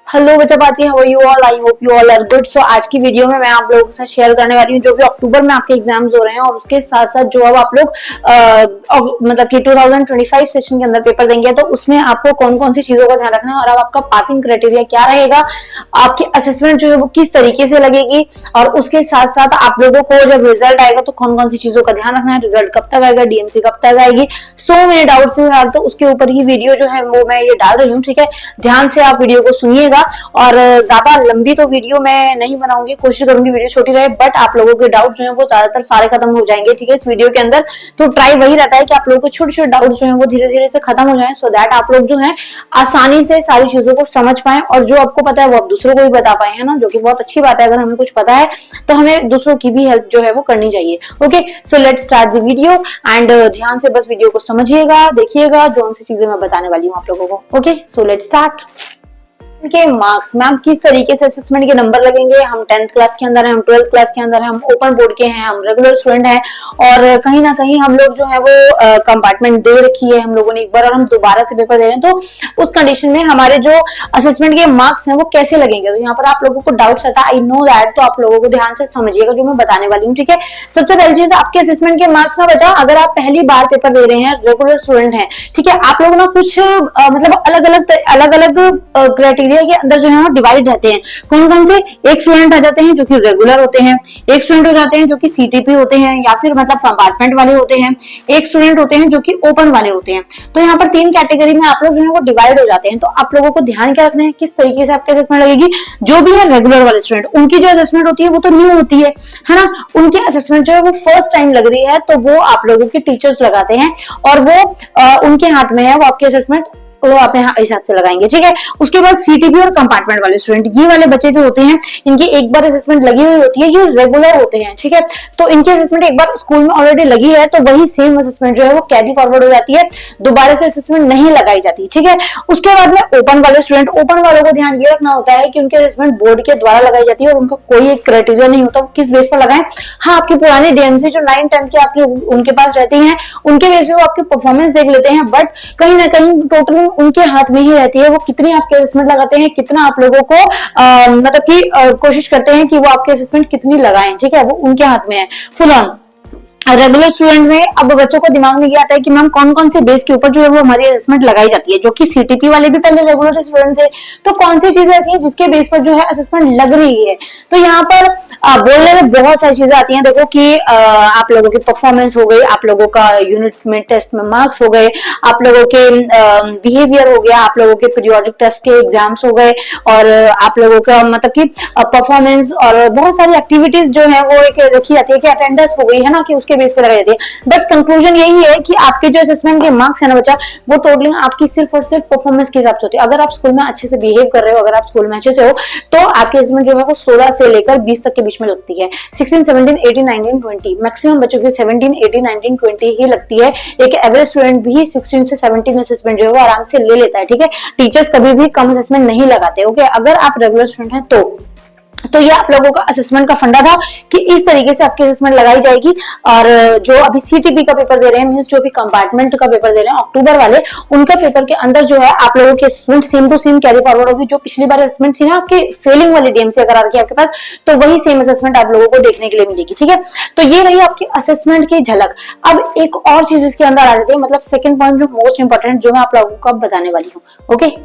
Hello बच्चा बाती, how are you all? I hope you all are good. So आज की वीडियो में मैं आप लोगों के साथ शेयर करने वाली हूँ जो भी अक्टूबर में आपके एग्जाम्स हो रहे हैं और उसके साथ साथ जो अब आप लोग मतलब कि 2025 सेशन के अंदर पेपर देंगे तो उसमें आपको कौन कौन सी चीजों का ध्यान रखना है और अब आपका पासिंग क्राइटेरिया क्या रहेगा, आपकी असेसमेंट जो है वो किस तरीके से लगेगी और उसके साथ साथ आप लोगों को जब रिजल्ट आएगा तो कौन कौन सी चीजों का ध्यान रखना है, रिजल्ट कब तक आएगा, डीएमसी कब तक आएगी, सो मेरे डाउट्स है तो उसके ऊपर ही वीडियो जो है वो मैं ये डाल रही हूँ। ठीक है, ध्यान से आप वीडियो को सुनिएगा और ज्यादा लंबी तो वीडियो मैं नहीं बनाऊंगी, कोशिश करूंगी वीडियो छोटी रहे, बट आप लोगों के डाउट जो है वो ज्यादातर सारे खत्म हो जाएंगे। ठीक है, इस वीडियो के अंदर तो ट्राई वही रहता है कि आप लोगों के छोटे छोटे डाउट जो है वो धीरे धीरे से खत्म हो जाए, सो दैट आप लोग जो है आसानी से सारी चीजों को समझ पाए और जो आपको पता है वो आप दूसरों को भी बता पाए, है ना, जो कि बहुत अच्छी बात है। अगर हमें कुछ पता है तो हमें दूसरों की भी हेल्प जो है वो करनी चाहिए। Okay, so let's start the video and ध्यान से बस वीडियो को समझिएगा, देखिएगा जो सी चीजें मैं बताने वाली हूँ आप लोगों को। Okay, so let's start. के मार्क्स मैम किस तरीके से असेसमेंट के नंबर लगेंगे, हम 10th क्लास के अंदर है, हम 12th क्लास के अंदर है, हम ओपन बोर्ड के हैं, हम रेगुलर स्टूडेंट हैं और कहीं ना कहीं हम लोग जो है वो कंपार्टमेंट दे रखी है हम लोगों ने एक बार और हम दोबारा से पेपर दे रहे हैं, तो उस कंडीशन में हमारे जो असेसमेंट के मार्क्स हैं वो कैसे लगेंगे। तो यहाँ पर आप लोगों को डाउट आता है, आई नो दैट, तो आप लोगों को ध्यान से समझिएगा जो मैं बताने वाली हूँ। ठीक है, सबसे पहली चीज आपके असेसमेंट के मार्क्स ना बचा, अगर आप पहली बार पेपर दे रहे हैं, रेगुलर स्टूडेंट हैं, ठीक है, आप लोग ना कुछ मतलब अलग अलग क्राइटेरिया के अंदर जो है डिवाइड रहते हैं। कौन कौन से? एक स्टूडेंट आ जाते हैं जो कि रेगुलर होते हैं, एक स्टूडेंट हो जाते हैं जो कि सीटीपी होते हैं या फिर मतलब कंपार्टमेंट वाले होते हैं, एक स्टूडेंट होते हैं जो कि ओपन वाले होते हैं। तो यहाँ पर तीन कैटेगरी में आप लोग जो है वो डिवाइड हो जाते हैं। तो आप लोगों को ध्यान क्या रखना है, किस तरीके से आपकी असेसमेंट लगेगी। जो भी है रेगुलर वाले स्टूडेंट, उनकी जो असेसमेंट होती है वो तो न्यू होती है ना, उनकी असेसमेंट जो है वो फर्स्ट टाइम लग रही है, तो वो आप लोगों के टीचर्स लगाते हैं और वो उनके हाथ में है, वो आपकी असेसमेंट वो अपने हिसाब से लगाएंगे। ठीक है, उसके बाद सीटीपी और कंपार्टमेंट वाले स्टूडेंट, ये वाले बच्चे जो होते हैं इनकी एक बार असेसमेंट लगी हुई होती है, ये रेगुलर होते हैं। ठीक है, तो इनकी असेसमेंट एक बार स्कूल में ऑलरेडी लगी है तो वही सेम असेसमेंट जो है वो कैरी फॉरवर्ड हो जाती है, दोबारा से असेसमेंट नहीं लगाई जाती। ठीक है, उसके बाद में ओपन वाले स्टूडेंट, ओपन वालों को ध्यान ये रखना होता है कि उनकी असेसमेंट बोर्ड के द्वारा लगाई जाती है और उनका कोई एक क्राइटेरिया नहीं होता किस बेस पर लगाएं। हाँ, आपकी पुरानी डीएमसी जो 9th 10th के आपके उनके पास रहती है उनके बेस पे वो आपकी परफॉर्मेंस देख लेते हैं, बट कहीं ना कहीं टोटल उनके हाथ में ही रहती है वो कितनी आपके असेसमेंट लगाते हैं, कितना आप लोगों को मतलब कि कोशिश करते हैं कि वो आपके असेसमेंट कितनी लगाएं। ठीक है, वो उनके हाथ में है फुल ऑन। रेगुलर स्टूडेंट में अब बच्चों को दिमाग में ये आता है कि मैम कौन कौन से बेस के ऊपर जो है वो हमारी असेसमेंट लगाई जाती है, जो कि सीटीपी वाले भी पहले रेगुलर स्टूडेंट थे, तो कौन सी चीजें ऐसी है जिसके बेस पर जो है असेसमेंट लग रही है। तो यहाँ पर बोलने में बहुत सारी चीजें आती हैं। देखो कि आप लोगों की परफॉर्मेंस हो गई, आप लोगों का यूनिट में टेस्ट में मार्क्स हो गए, आप लोगों के बिहेवियर हो गया, आप लोगों के पीरियोडिक टेस्ट के एग्जाम्स हो गए और आप लोगों का मतलब कि परफॉर्मेंस और बहुत सारी एक्टिविटीज जो है वो एक रखी जाती है कि अटेंडेंस हो गई है ना, कि उसके बेस पर लगाई जाती है। बट कंक्लूजन यही है कि आपके जो असेसमेंट के मार्क्स है ना बच्चा, वो टोटलिंग आपकी सिर्फ और सिर्फ परफॉर्मेंस के हिसाब से होती है। अगर आप स्कूल में अच्छे से बिहेव कर रहे हो, अगर आप स्कूल में अच्छे से हो, तो आपकी असेसमेंट जो है वो 16 से लेकर 20 तक के बीच में लगती है। 16, 17, 18, 19, 20 मैक्सिमम बच्चों की 17, 18, 19, 20 ही लगती है। एक एवरेज स्टूडेंट भी 16 से 17 असेसमेंट जो है वो आराम से ले लेता है। ठीक है, टीचर्स कभी भी कम असेसमेंट नहीं लगाते। ओके, अगर आप रेगुलर स्टूडेंट हैं तो ये आप लोगों का असेसमेंट का फंडा था कि इस तरीके से आपकी असेसमेंट लगाई जाएगी। और जो अभी सीटीपी का पेपर दे रहे हैं, मींस जो भी कंपार्टमेंट का पेपर दे रहे हैं अक्टूबर वाले, उनका पेपर के अंदर जो है आप लोगों की assessment same to same carry forward होगी। जो पिछली बार असेसमेंट थी ना आपके फेलिंग वाली डीएमसी अगर आ रही है आपके पास, तो वही सेम असेसमेंट आप लोगों को देखने के लिए मिलेगी। ठीक है, तो ये रही आपकी असेसमेंट की झलक। अब एक और चीज इसके अंदर आ जाती है, मतलब सेकंड पॉइंट जो मोस्ट इंपॉर्टेंट जो मैं आप लोगों को बताने वाली हूँ। ओके,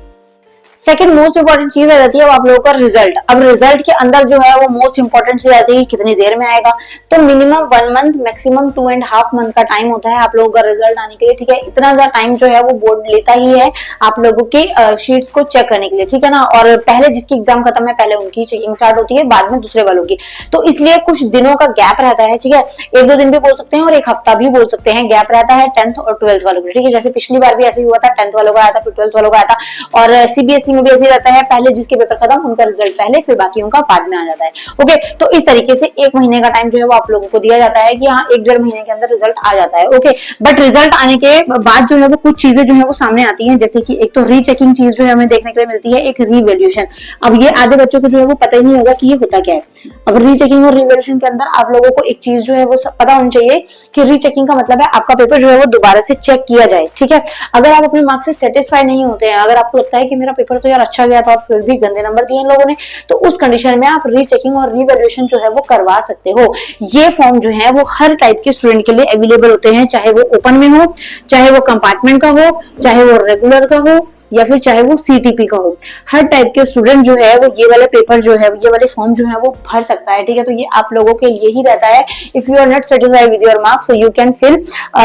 सेकंड मोस्ट इंपॉर्टेंट चीज आ जाती है वो आप लोगों का रिजल्ट। अब रिजल्ट के अंदर जो है वो मोस्ट इंपॉर्टेंट चीज आती है कितनी देर में आएगा। तो मिनिमम 1 मंथ, मैक्सिमम 2.5 मंथ का टाइम होता है आप लोगों का रिजल्ट आने के लिए। ठीक है, इतना ज्यादा टाइम जो है वो बोर्ड लेता ही है आप लोगों के शीट्स को चेक करने के लिए। ठीक है ना, और पहले जिसकी एग्जाम खत्म है पहले उनकी चेकिंग स्टार्ट होती है, बाद में दूसरे वालों की, तो इसलिए कुछ दिनों का गैप रहता है। ठीक है, 1-2 दिन भी बोल सकते हैं और एक हफ्ता भी बोल सकते हैं, गैप रहता है 10th और 12th वालों के। ठीक है, जैसे पिछली बार भी ऐसे ही हुआ था, 10th वालों का आया था फिर 12th वालों का आया था, और सीबीएसई में भी ऐसे रहता है, पहले जिसके पेपर खत्म उनका रिजल्ट पहले फिर बाकी उनका बाद में आ जाता है। ओके, तो इस तरीके से 1 महीने का टाइम जो है वो आप लोगों को दिया जाता है कि हाँ 1-1.5 महीने के अंदर रिजल्ट आ जाता है। ओके, बट रिजल्ट आने के बाद जो है वो कुछ चीजें जो है वो सामने आती हैं, जैसे कि एक तो रीचेकिंग चीज जो है हमें देखने के लिए मिलती है, एक रीवैल्यूएशन। अब ये आधे बच्चों को जो है वो पता ही नहीं होगा कि ये होता क्या है। अब रीचेकिंग और रिवैल्यूएशन के अंदर आप लोगों को एक चीज जो है वो पता होनी चाहिए कि रीचेकिंग का मतलब है आपका पेपर जो है वो दोबारा से चेक किया जाए। ठीक है, अगर आप अपने मार्क्स से सेटिस्फाई नहीं होते हैं, अगर आपको लगता है कि मेरा पेपर तो यार अच्छा गया था और फिर भी गंदे नंबर दिए इन लोगों ने, तो उस कंडीशन में आप रीचेकिंग और रीवैल्यूएशन जो है वो करवा सकते हो। ये फॉर्म जो है वो हर टाइप के स्टूडेंट के लिए अवेलेबल होते हैं, चाहे वो ओपन में हो, चाहे वो कंपार्टमेंट का हो, चाहे वो रेगुलर का हो, या फिर चाहे वो सीटीपी का हो। हर टाइप के स्टूडेंट जो है वो ये वाले पेपर जो है, ये वाले फॉर्म जो है वो भर सकता है, ठीक है। तो ये आप लोगों के लिए ही रहता है। If you are not satisfied with your marks so you can fill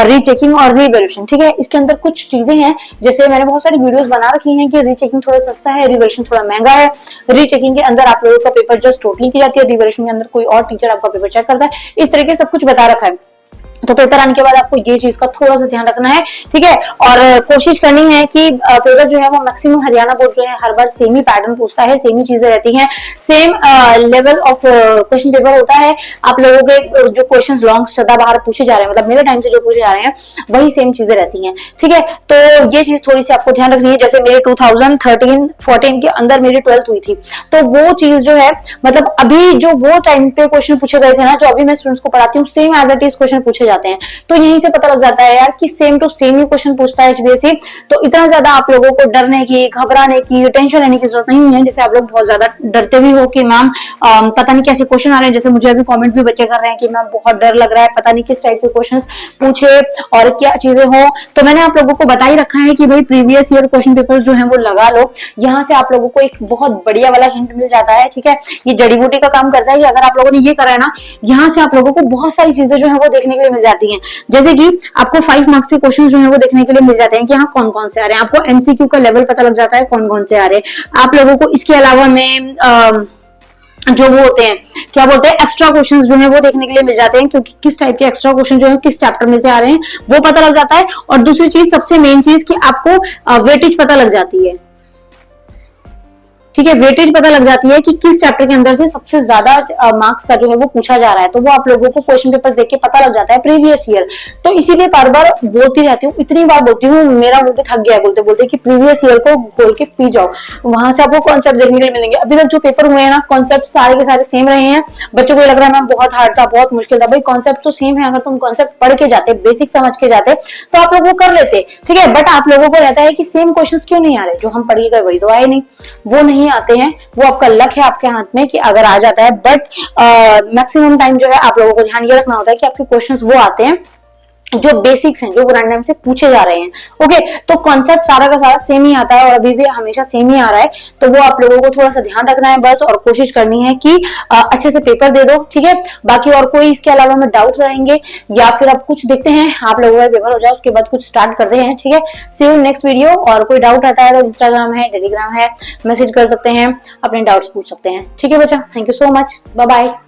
rechecking और रीवैल्यूएशन, ठीक है। इसके अंदर कुछ चीजें हैं, जैसे मैंने बहुत सारी वीडियोस बना रखी हैं कि रीचेकिंग थोड़ा सस्ता है, रीवैल्यूएशन थोड़ा महंगा है। रीचेकिंग के अंदर आप लोगों का पेपर जस्ट टोटलिंग की जाती है, रीवैल्यूएशन के अंदर कोई और टीचर आपका पेपर चेक करता है। इस तरीके सब कुछ बता रखा है। तो पेपर आने के बाद आपको ये चीज का थोड़ा सा ध्यान रखना है, ठीक है। और कोशिश करनी है कि पेपर जो है वो मैक्सिमम हरियाणा बोर्ड जो है हर बार सेम ही पैटर्न पूछता है, सेम ही चीजें रहती हैं, same level of question paper होता है। आप लोगों के जो क्वेश्चंस लॉन्ग सदाबहार पूछे जा रहे हैं, मतलब मेरे टाइम से जो पूछे जा रहे हैं वही सेम चीजें रहती हैं, ठीक है। तो ये चीज थोड़ी सी आपको ध्यान रखनी है। जैसे मेरे 2013-14 के अंदर मेरी 12th हुई थी, तो वो चीज जो है मतलब अभी जो वो टाइम पे क्वेश्चन पूछे गए थे ना, जो अभी मैं स्टूडेंट्स को पढ़ाती हूँ, same as it is question पूछे जाते हैं। तो यहीं से पता लग जाता है यार कि सेम टू सेम ही क्वेश्चन पूछता है एचबीएसई। तो इतना ज्यादा आप लोगों को डरने की, घबराने की, टेंशन लेने की जरूरत नहीं है। जैसे आप लोग बहुत ज्यादा डरते भी हो कि मैम पता नहीं कैसे क्वेश्चन आ रहे हैं, जैसे मुझे अभी कमेंट भी बच्चे कर रहे हैं कि मैम बहुत डर लग रहा है, पता नहीं किस टाइप के क्वेश्चंस पूछे और क्या चीजें हो। तो मैंने आप लोगों को बता ही रखा है कि भाई प्रीवियस ईयर क्वेश्चन पेपर जो है वो लगा लो। यहाँ से आप लोगों को एक बहुत बढ़िया वाला हिंट मिल जाता है, ठीक है। ये जड़ी बूटी का काम करता है कि अगर आप लोगों ने ये करा है ना, यहाँ से आप लोगों को बहुत सारी चीजें जो है वो देखने के लिए मिल जाती है। जैसे कि आपको 5 मार्क्स के क्वेश्चन जो है वो देखने के लिए मिल जाते हैं कि हाँ कौन कौन से आ रहे हैं। आपको एमसीक्यू का लेवल पता लग जाता है कौन कौन से आ रहे हैं। आप लोगों को इसके अलावा में जो वो होते हैं, क्या बोलते हैं, एक्स्ट्रा क्वेश्चंस जो है वो देखने के लिए मिल जाते हैं, क्योंकि किस टाइप के एक्स्ट्रा क्वेश्चन जो है किस चैप्टर में से आ रहे हैं वो पता लग जाता है। और दूसरी चीज, सबसे मेन चीज, कि आपको वेटेज पता लग जाती है, ठीक है। वेटेज पता लग जाती है कि किस चैप्टर के अंदर से सबसे ज्यादा मार्क्स का जो है वो पूछा जा रहा है। तो वो आप लोगों को क्वेश्चन पेपर देख के पता लग जाता है प्रीवियस ईयर। तो इसीलिए बार बार बोलती रहती हूँ, इतनी बार बोलती हूँ, मेरा मुंह पे थक गया है बोलते बोलते कि प्रीवियस ईयर को खोल के पी जाओ, वहां से आपको कॉन्सेप्ट देखने के लिए मिलेंगे। अभी तक जो पेपर हुए हैं ना, कॉन्सेप्ट सारे के सारे सेम रहे हैं। बच्चों को लग रहा है मैम बहुत हार्ड था, बहुत मुश्किल था, भाई कॉन्सेप्ट तो सेम है। अगर तुम कॉन्सेप्ट पढ़ के जाते, बेसिक समझ के जाते, तो आप लोग वो कर लेते, ठीक है। बट आप लोगों को रहता है कि सेम क्वेश्चंस क्यों नहीं आ रहे, जो हम पढ़ के गए वही तो आए नहीं, वो नहीं आते हैं। वो आपका लक है आपके हाथ में कि अगर आ जाता है। बट मैक्सिमम टाइम जो है आप लोगों को ध्यान ये रखना होता है कि आपके क्वेश्चंस वो आते हैं जो बेसिक्स हैं, जो रैंडम से पूछे जा रहे हैं। ओके, तो कॉन्सेप्ट सारा का सारा सेम ही आता है और अभी भी हमेशा सेम ही आ रहा है। तो वो आप लोगों को थोड़ा सा ध्यान रखना है बस, और कोशिश करनी है कि अच्छे से पेपर दे दो, ठीक है। बाकी और कोई इसके अलावा में डाउट्स रहेंगे या फिर अब कुछ देखते हैं, आप लोगों का पेपर हो जाए उसके बाद कुछ स्टार्ट करते हैं, ठीक है। सी यू नेक्स्ट वीडियो। और कोई डाउट आता है तो इंस्टाग्राम है, टेलीग्राम है, मैसेज कर सकते हैं, अपने डाउट्स पूछ सकते हैं, ठीक है बच्चा। Thank you so much, bye bye.